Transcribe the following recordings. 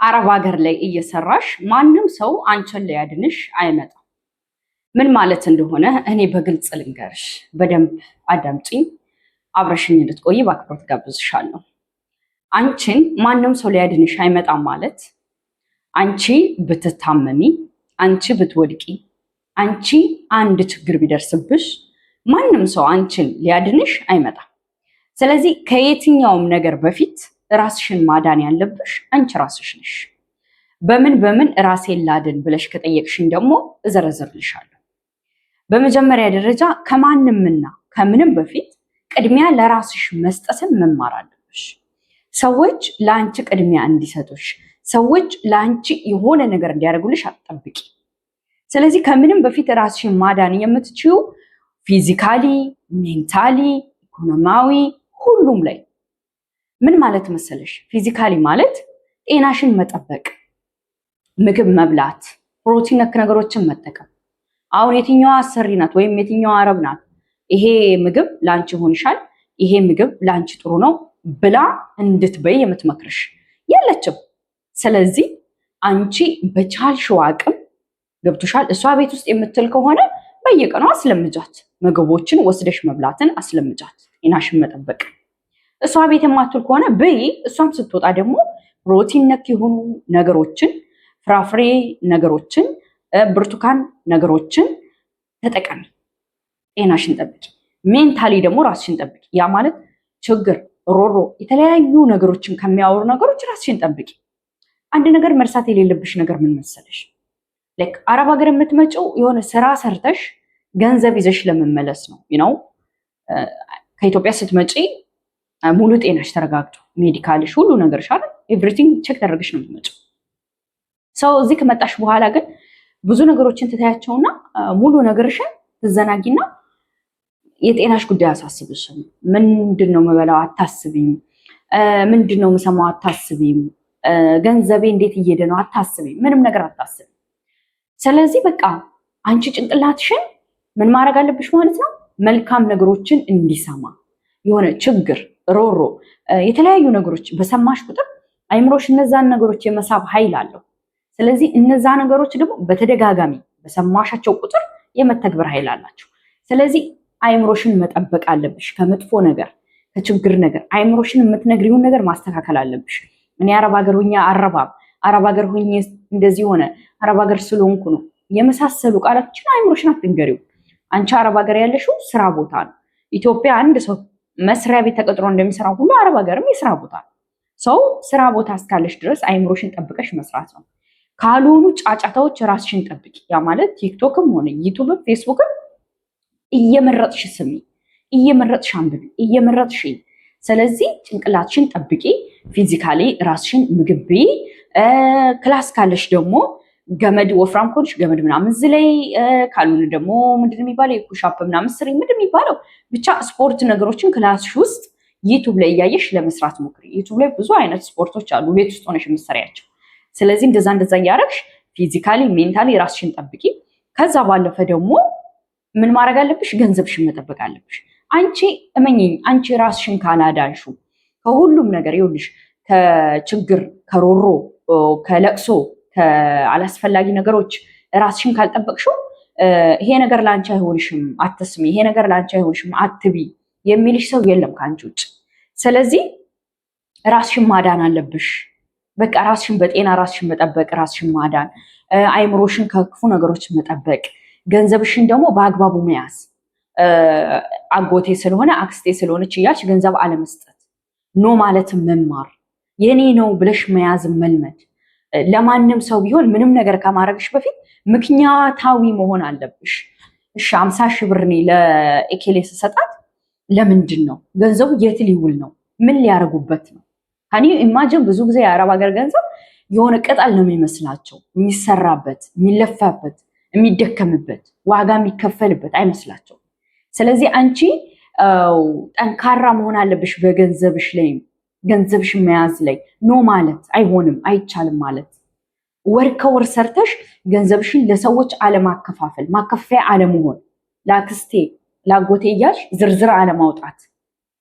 አረብ ሀገር ላይ እየሰራሽ ማንም ሰው አንቺን ሊያድንሽ አይመጣም። ምን ማለት እንደሆነ እኔ በግልጽ ልንገርሽ፣ በደንብ አዳምጪኝ። አብረሽኝ እንድትቆይ በአክብሮት ጋብዝሻለሁ። አንቺን ማንም ሰው ሊያድንሽ አይመጣም ማለት አንቺ ብትታመሚ፣ አንቺ ብትወድቂ፣ አንቺ አንድ ችግር ቢደርስብሽ ማንም ሰው አንቺን ሊያድንሽ አይመጣም። ስለዚህ ከየትኛውም ነገር በፊት ራስሽን ማዳን ያለብሽ አንቺ ራስሽ ነሽ። በምን ራሴን ላድን ብለሽ ከጠየቅሽኝ ደግሞ እዘረዝርልሻለሁ። በመጀመሪያ ደረጃ ከማንምና ከምንም በፊት ቅድሚያ ለራስሽ መስጠትን መማር አለብሽ። ሰዎች ለአንቺ ቅድሚያ እንዲሰጡሽ፣ ሰዎች ለአንቺ የሆነ ነገር እንዲያደርጉልሽ አትጠብቂ። ስለዚህ ከምንም በፊት ራስሽን ማዳን የምትችይው ፊዚካሊ፣ ሜንታሊ፣ ኢኮኖሚያዊ ሁሉም ላይ። ምን ማለት መሰለሽ? ፊዚካሊ ማለት ጤናሽን መጠበቅ፣ ምግብ መብላት፣ ፕሮቲን ነክ ነገሮችን መጠቀም። አሁን የትኛዋ አሰሪ ናት ወይም የትኛዋ አረብ ናት ይሄ ምግብ ላንቺ ይሆንሻል፣ ይሄ ምግብ ላንቺ ጥሩ ነው ብላ እንድትበይ የምትመክርሽ? የለችም። ስለዚህ አንቺ በቻልሽው አቅም ገብቶሻል። እሷ ቤት ውስጥ የምትል ከሆነ በየቀኑ አስለምጃት፣ ምግቦችን ወስደሽ መብላትን አስለምጃት፣ ጤናሽን መጠበቅ። እሷ ቤት የማትል ከሆነ በይ። እሷም ስትወጣ ደግሞ ፕሮቲን ነክ የሆኑ ነገሮችን፣ ፍራፍሬ ነገሮችን፣ ብርቱካን ነገሮችን ተጠቀሚ። ጤናሽን ጠብቂ። ሜንታሊ ደግሞ ራስሽን ጠብቂ። ያ ማለት ችግር፣ ሮሮ፣ የተለያዩ ነገሮችን ከሚያወሩ ነገሮች ራስሽን ጠብቂ። አንድ ነገር መርሳት የሌለብሽ ነገር ምን መሰለሽ? ላይክ አረብ ሀገር የምትመጪው የሆነ ስራ ሰርተሽ ገንዘብ ይዘሽ ለመመለስ ነው። ከኢትዮጵያ ስትመጪ ሙሉ ጤናሽ ተረጋግጦ ሜዲካልሽ ሁሉ ነገርሽ አይደል ኤቭሪቲንግ ቼክ ተደርገሽ ነው የምትመጪው። ሰው እዚህ ከመጣሽ በኋላ ግን ብዙ ነገሮችን ትታያቸውና ሙሉ ነገርሽን ትዘናጊና የጤናሽ ጉዳይ አሳስብሽም። ምንድነው የምበላው አታስቢም። ምንድነው የምሰማው አታስቢም። ገንዘቤ እንዴት እየሄደ ነው አታስቢም። ምንም ነገር አታስቢም። ስለዚህ በቃ አንቺ ጭንቅላትሽን ምን ማድረግ አለብሽ ማለት ነው? መልካም ነገሮችን እንዲሰማ። የሆነ ችግር፣ ሮሮ፣ የተለያዩ ነገሮች በሰማሽ ቁጥር አይምሮሽ እነዛን ነገሮች የመሳብ ኃይል አለው። ስለዚህ እነዛ ነገሮች ደግሞ በተደጋጋሚ በሰማሻቸው ቁጥር የመተግበር ኃይል አላቸው። ስለዚህ አይምሮሽን መጠበቅ አለብሽ ከመጥፎ ነገር፣ ከችግር ነገር። አይምሮሽን የምትነግሪውን ነገር ማስተካከል አለብሽ። እኔ አረብ ሀገር ሆኜ አረባም፣ አረብ ሀገር ሆኜ እንደዚህ ሆነ፣ አረብ ሀገር ስለሆንኩ ነው የመሳሰሉ ቃላቶችን አይምሮሽን አትንገሪው። አንቺ አረብ ሀገር ያለሽው ስራ ቦታ ነው። ኢትዮጵያ አንድ ሰው መስሪያ ቤት ተቀጥሮ እንደሚሰራው ሁሉ አረብ ሀገርም የስራ ቦታ ነው። ሰው ስራ ቦታ እስካለሽ ድረስ አይምሮሽን ጠብቀሽ መስራት ነው። ካልሆኑ ጫጫታዎች ራስሽን ጠብቂ። ያ ማለት ቲክቶክም ሆነ ዩቱብም ፌስቡክም እየመረጥሽ ስሚ፣ እየመረጥሽ አንብቢ፣ እየመረጥሽ። ስለዚህ ጭንቅላትሽን ጠብቂ። ፊዚካሊ ራስሽን ምግብ ብይ። ክላስ ካለሽ ደግሞ ገመድ ወፍራም ከሆንሽ ገመድ ምናምን ዝለይ። ካልሆነ ደግሞ ምንድን የሚባለው የፑሻፕ ምናምን ስሪ። ምንድን የሚባለው ብቻ ስፖርት ነገሮችን ክላስሽ ውስጥ ዩቱብ ላይ እያየሽ ለመስራት ሞክሪ። ዩቱብ ላይ ብዙ አይነት ስፖርቶች አሉ ቤት ውስጥ ሆነሽ የምትሰሪያቸው። ስለዚህ እንደዛ እያደረግሽ ፊዚካሊ ሜንታሊ ራስሽን ጠብቂ። ከዛ ባለፈ ደግሞ ምን ማድረግ አለብሽ? ገንዘብሽን መጠበቅ አለብሽ። አንቺ እመኚኝ፣ አንቺ ራስሽን ካላዳንሹ ከሁሉም ነገር ይኸውልሽ፣ ከችግር፣ ከሮሮ፣ ከለቅሶ፣ ከአላስፈላጊ ነገሮች ራስሽን ካልጠበቅሽው ይሄ ነገር ለአንቺ አይሆንሽም አትስሚ፣ ይሄ ነገር ለአንቺ አይሆንሽም አትቢ የሚልሽ ሰው የለም ከአንቺ ውጭ። ስለዚህ ራስሽን ማዳን አለብሽ። በቃ ራስሽን በጤና ራስሽን መጠበቅ፣ ራስሽን ማዳን፣ አይምሮሽን ከክፉ ነገሮች መጠበቅ፣ ገንዘብሽን ደግሞ በአግባቡ መያዝ። አጎቴ ስለሆነ አክስቴ ስለሆነች እያልሽ ገንዘብ አለመስጠት፣ ኖ ማለትን መማር፣ የኔ ነው ብለሽ መያዝ መልመድ። ለማንም ሰው ቢሆን ምንም ነገር ከማድረግሽ በፊት ምክንያታዊ መሆን አለብሽ። እሺ 50 ሺህ ብር እኔ ለኤኬሌ ስሰጣት ለምንድን ነው? ገንዘቡ የት ሊውል ነው? ምን ሊያደርጉበት ነው? ከኔ ኢማጂን ብዙ ጊዜ የአረብ ሀገር ገንዘብ የሆነ ቅጠል ነው የሚመስላቸው። የሚሰራበት፣ የሚለፋበት፣ የሚደከምበት፣ ዋጋ የሚከፈልበት አይመስላቸው። ስለዚህ አንቺ ጠንካራ መሆን አለብሽ በገንዘብሽ ላይ፣ ገንዘብሽን መያዝ ላይ። ኖ ማለት አይሆንም አይቻልም ማለት፣ ወር ከወር ሰርተሽ ገንዘብሽን ለሰዎች አለማከፋፈል፣ ማከፋፈያ አለመሆን፣ ለአክስቴ ላጎቴ እያልሽ ዝርዝር አለማውጣት።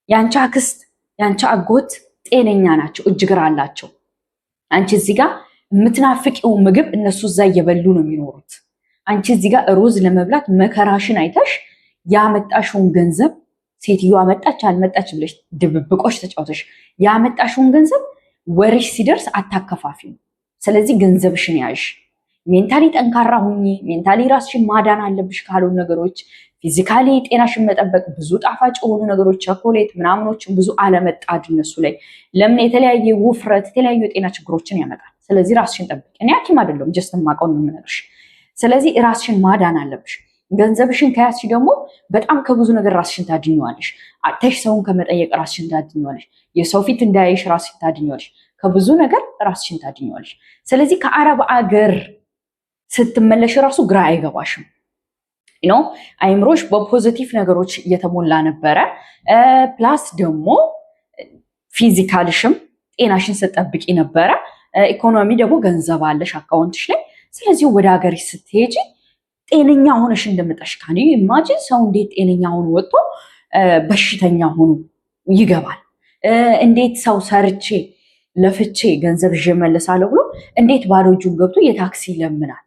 ያንቺ አክስት ያንቺ አጎት ጤነኛ ናቸው፣ እጅግር አላቸው። አንቺ እዚህ ጋር የምትናፍቂው ምግብ እነሱ እዛ እየበሉ ነው የሚኖሩት። አንቺ እዚህ ጋር ሩዝ ለመብላት መከራሽን አይተሽ ያመጣሽውን ገንዘብ ሴትዮዋ መጣች አልመጣች ብለሽ ድብብቆሽ ተጫውተሽ ያመጣሽውን ገንዘብ ወርሽ ሲደርስ አታከፋፊም። ስለዚህ ገንዘብሽን ያዥ። ሜንታሊ ጠንካራ ሁኚ። ሜንታሊ ራስሽን ማዳን አለብሽ ካሉን ነገሮች። ፊዚካሊ ጤናሽን መጠበቅ፣ ብዙ ጣፋጭ የሆኑ ነገሮች ቸኮሌት ምናምኖችን ብዙ አለመጣድ እነሱ ላይ ለምን የተለያየ ውፍረት የተለያዩ የጤና ችግሮችን ያመጣል። ስለዚህ ራስሽን ጠብቂ። እኔ ሐኪም አይደለሁም ጀስት የማውቀውን ነው የምነግርሽ። ስለዚህ ራስሽን ማዳን አለብሽ። ገንዘብሽን ከያዝሽ ደግሞ በጣም ከብዙ ነገር ራስሽን ታድኘዋለሽ። አጥተሽ ሰውን ከመጠየቅ ራስሽን ታድኘዋለሽ። የሰው ፊት እንዳያይሽ ራስሽን ታድኘዋለሽ። ከብዙ ነገር ራስሽን ታድኘዋለሽ። ስለዚህ ከአረብ አገር ስትመለሽ ራሱ ግራ አይገባሽም። አይምሮሽ በፖዚቲቭ ነገሮች እየተሞላ ነበረ። ፕላስ ደግሞ ፊዚካልሽም ጤናሽን ስትጠብቂ ነበረ። ኢኮኖሚ ደግሞ ገንዘብ አለሽ አካውንትሽ ላይ። ስለዚህ ወደ ሀገር ስትሄጂ ጤነኛ ሆነሽ እንደመጣሽ ካኒ ኢማጂን ሰው እንዴት ጤነኛ ሆኖ ወጥቶ በሽተኛ ሆኖ ይገባል? እንዴት ሰው ሰርቼ ለፍቼ ገንዘብ ይዤ እመለሳለሁ ብሎ እንዴት ባዶ እጁን ገብቶ የታክሲ ይለምናል?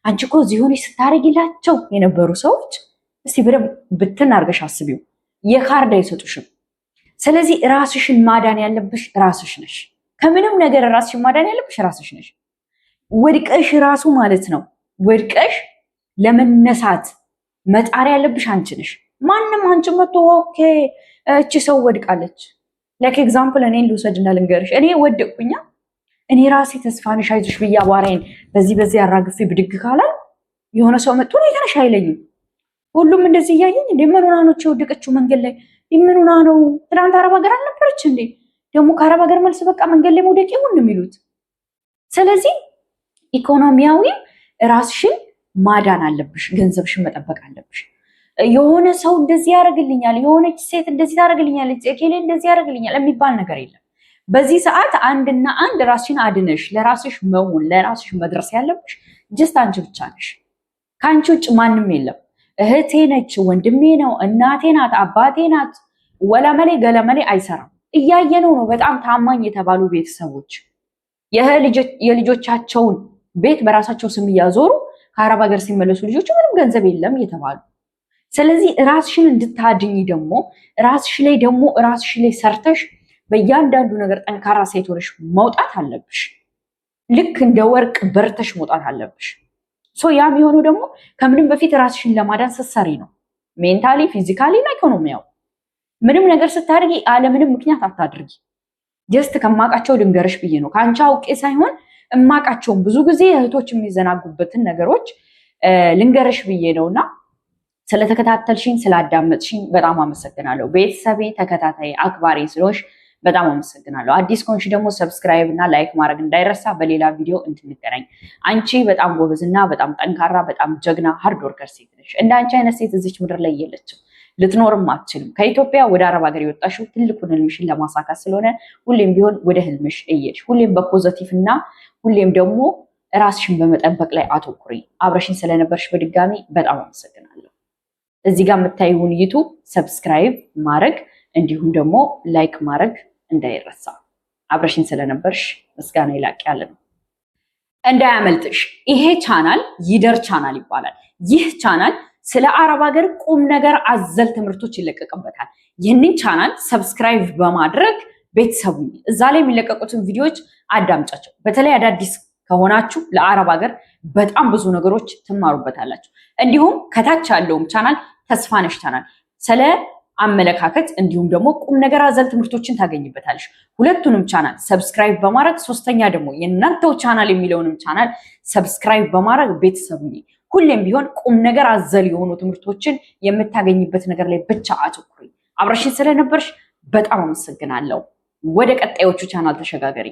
አንቺ እኮ እዚህ ሆነሽ ስታደርጊላቸው የነበሩ ሰዎች እስቲ በደንብ ብትን አድርገሽ አስቢው፣ የካርድ አይሰጡሽም። ስለዚህ ራስሽን ማዳን ያለብሽ ራስሽ ነሽ። ከምንም ነገር ራስሽን ማዳን ያለብሽ ራስሽ ነሽ። ወድቀሽ ራሱ ማለት ነው ወድቀሽ ለመነሳት መጣር ያለብሽ አንቺ ነሽ። ማንም አንቺ መጥቶ ኦኬ እቺ ሰው ወድቃለች ላይክ ኤግዛምፕል እኔን ልውሰድና ልንገርሽ። እኔ ወደቅኩኛ እኔ ራሴ ተስፋንሽ አይዞሽ ብዬ አቧራዬን በዚህ አራግፌ ብድግ ካላል የሆነ ሰው መጥቶ ነው የተነሽ አይለኝም። ሁሉም እንደዚህ እያየኝ እንደ ምን ሆና ነው የወደቀችው መንገድ ላይ? ምን ሆና ነው? ትናንት አረብ ሀገር አልነበረች እንዴ? ደግሞ ከአረብ ሀገር መልስ በቃ መንገድ ላይ መውደቅ ይሁን የሚሉት። ስለዚህ ኢኮኖሚያዊ ራስሽን ማዳን አለብሽ። ገንዘብሽን መጠበቅ አለብሽ። የሆነ ሰው እንደዚህ ያደርግልኛል፣ የሆነች ሴት እንደዚህ ታደርግልኛለች፣ ኤኬሌ እንደዚህ ያደርግልኛል የሚባል ነገር የለም። በዚህ ሰዓት አንድና አንድ ራስሽን አድነሽ ለራስሽ መሆን ለራስሽ መድረስ ያለብሽ ጀስት አንቺ ብቻ ነሽ። ከአንቺ ውጭ ማንም የለም። እህቴ ነች፣ ወንድሜ ነው፣ እናቴ ናት፣ አባቴ ናት፣ ወለመሌ ገለመሌ አይሰራም። እያየነው ነው። በጣም ታማኝ የተባሉ ቤተሰቦች የልጆቻቸውን ቤት በራሳቸው ስም እያዞሩ ከአረብ ሀገር ሲመለሱ ልጆቹ ምንም ገንዘብ የለም እየተባሉ። ስለዚህ ራስሽን እንድታድኝ ደግሞ ራስሽ ላይ ሰርተሽ በእያንዳንዱ ነገር ጠንካራ ሴት ሆነሽ መውጣት አለብሽ። ልክ እንደ ወርቅ በርተሽ መውጣት አለብሽ። ያ የሚሆነው ደግሞ ከምንም በፊት ራስሽን ለማዳን ስትሰሪ ነው። ሜንታሊ፣ ፊዚካሊ እና ኢኮኖሚያው ምንም ነገር ስታደርጊ አለምንም ምክንያት አታድርጊ። ጀስት ከማውቃቸው ድንገርሽ ብዬ ነው፣ ከአንቺ አውቄ ሳይሆን እማውቃቸውን ብዙ ጊዜ እህቶች የሚዘናጉበትን ነገሮች ልንገርሽ ብዬ ነውና ስለተከታተልሽኝ ስላዳመጥሽኝ በጣም አመሰግናለሁ። ቤተሰቤ ተከታታይ አክባሪ ስለሆንሽ በጣም አመሰግናለሁ። አዲስ ከሆንሽ ደግሞ ሰብስክራይብ እና ላይክ ማድረግ እንዳይረሳ። በሌላ ቪዲዮ እንድንገናኝ። አንቺ በጣም ጎበዝና በጣም ጠንካራ በጣም ጀግና ሃርድ ወርከር ሴት ነሽ። እንደ አንቺ አይነት ሴት እዚች ምድር ላይ የለችም፣ ልትኖርም አትችልም። ከኢትዮጵያ ወደ አረብ ሀገር የወጣሽው ትልቁን ህልምሽን ለማሳካት ስለሆነ ሁሌም ቢሆን ወደ ህልምሽ እየሽ፣ ሁሌም በፖዘቲቭ እና ሁሌም ደግሞ ራስሽን በመጠበቅ ላይ አተኩሪ። አብረሽን ስለነበርሽ በድጋሚ በጣም አመሰግናለሁ። እዚህ ጋር የምታዩውን ዩቱብ ሰብስክራይብ ማድረግ እንዲሁም ደግሞ ላይክ ማድረግ እንዳይረሳ። አብረሽን ስለነበርሽ ምስጋና ይላቅ ያለ ነው። እንዳያመልጥሽ። ይሄ ቻናል ይደር ቻናል ይባላል። ይህ ቻናል ስለ አረብ ሀገር ቁም ነገር አዘል ትምህርቶች ይለቀቅበታል። ይህንን ቻናል ሰብስክራይብ በማድረግ ቤተሰቡ እዛ ላይ የሚለቀቁትን ቪዲዮዎች አዳምጫቸው። በተለይ አዳዲስ ከሆናችሁ ለአረብ ሀገር በጣም ብዙ ነገሮች ትማሩበታላችሁ። እንዲሁም ከታች ያለውም ቻናል ተስፋነሽ ቻናል ስለ አመለካከት እንዲሁም ደግሞ ቁም ነገር አዘል ትምህርቶችን ታገኝበታለሽ። ሁለቱንም ቻናል ሰብስክራይብ በማድረግ ሶስተኛ ደግሞ የእናንተው ቻናል የሚለውንም ቻናል ሰብስክራይብ በማድረግ ቤተሰቡ ሁሌም ቢሆን ቁም ነገር አዘል የሆኑ ትምህርቶችን የምታገኝበት ነገር ላይ ብቻ አትኩሪ። አብረሽን ስለነበርሽ በጣም አመሰግናለሁ። ወደ ቀጣዮቹ ቻናል ተሸጋገሪ።